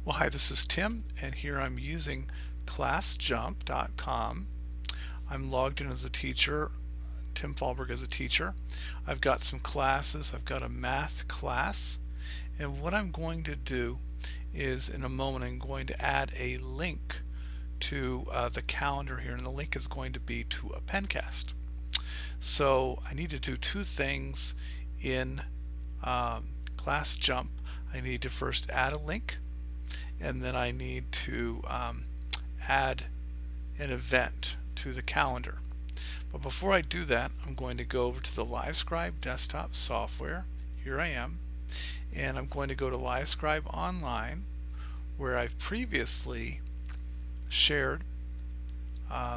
Well, hi, this is Tim, and here I'm using classjump.com. I'm logged in as a teacher, Tim Fallberg as a teacher. I've got some classes. I've got a math class, and what I'm going to do is in a moment I'm going to add a link to the calendar here, and the link is going to be to a pencast. So I need to do two things in ClassJump. I need to first add a link, and then I need to add an event to the calendar. But before I do that, I'm going to go over to the LiveScribe desktop software. Here I am, and I'm going to go to LiveScribe Online, where I've previously shared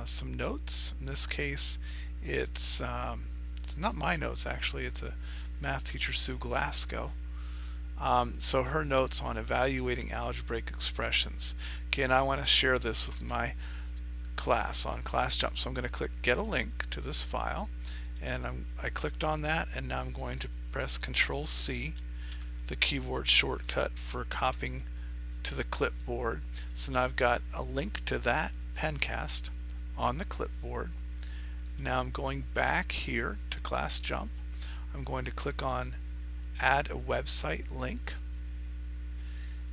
some notes. In this case, it's not my notes actually. It's a math teacher, Sue Glasgow. So her notes on evaluating algebraic expressions. Okay, and I want to share this with my class on ClassJump. So I'm going to click Get a Link to this file, and I clicked on that, and now I'm going to press Control C, the keyboard shortcut for copying to the clipboard. So now I've got a link to that pencast on the clipboard. Now I'm going back here to ClassJump. I'm going to click on Add a website link,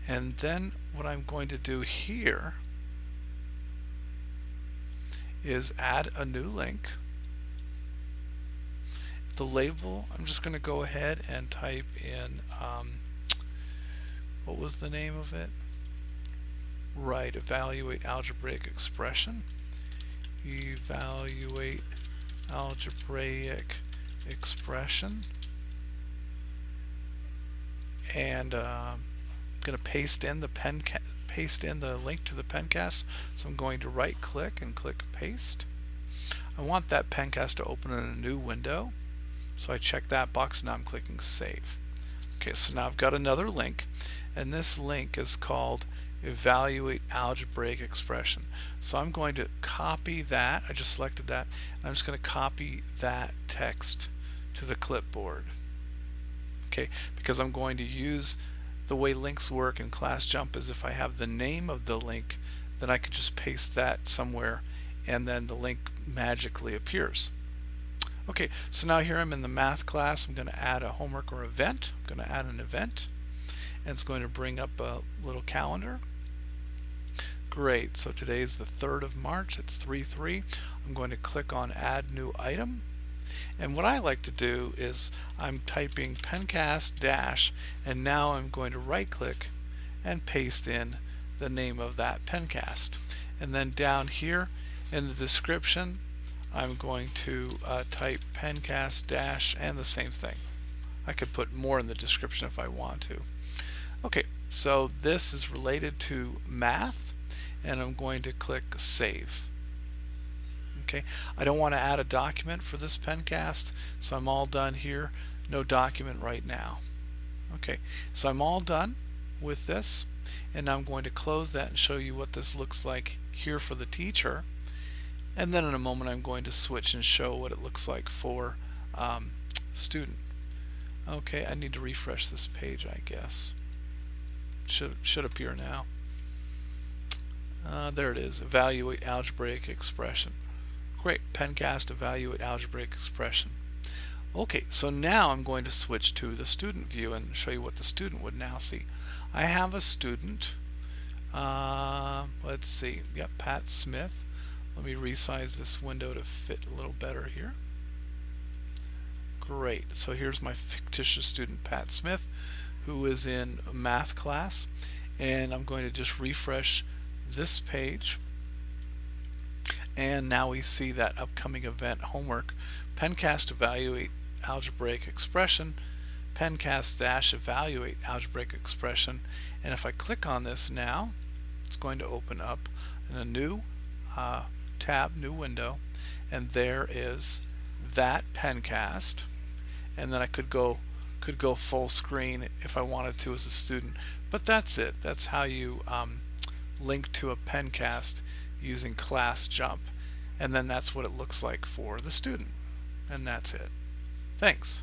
and then what I'm going to do here is add a new link. The label, I'm just going to go ahead and type in what was the name of it? Right, evaluate algebraic expression. Evaluate algebraic expression. And I'm going to paste in the link to the pencast. So I'm going to right click and click paste. I want that pencast to open in a new window, so I check that box. Now I'm clicking save. Okay, so now I've got another link, and this link is called evaluate algebraic expression. So I'm going to copy that. I just selected that, and I'm just going to copy that text to the clipboard. Okay, because I'm going to use the way links work in ClassJump is if I have the name of the link, then I can just paste that somewhere and then the link magically appears. Okay, so now here I'm in the math class. I'm going to add a homework or event. I'm going to add an event, and it's going to bring up a little calendar. Great, so today is the 3rd of March. It's 3/3. I'm going to click on Add New Item. And what I like to do is I'm typing pencast dash, and now I'm going to right click and paste in the name of that pencast. And then down here in the description, I'm going to type pencast dash and the same thing. I could put more in the description if I want to. Okay, so this is related to math, and I'm going to click save. Okay, I don't want to add a document for this pencast, so I'm all done here. No document right now. Okay, so I'm all done with this, and now I'm going to close that and show you what this looks like here for the teacher. And then in a moment I'm going to switch and show what it looks like for student. Okay, I need to refresh this page, I guess. Should appear now. There it is. Evaluate algebraic expression. Great, pencast evaluate algebraic expression. Okay, so now I'm going to switch to the student view and show you what the student would now see. I have a student. Let's see. Yep, Pat Smith. Let me resize this window to fit a little better here. Great, so here's my fictitious student Pat Smith, who is in math class, and I'm going to just refresh this page, and now we see that upcoming event homework, pencast evaluate algebraic expression, pencast dash evaluate algebraic expression, and if I click on this now, it's going to open up in a new tab, new window, and there is that pencast, and then I could go full screen if I wanted to as a student. But that's it. That's how you link to a pencast using ClassJump, and then that's what it looks like for the student, and that's it. Thanks.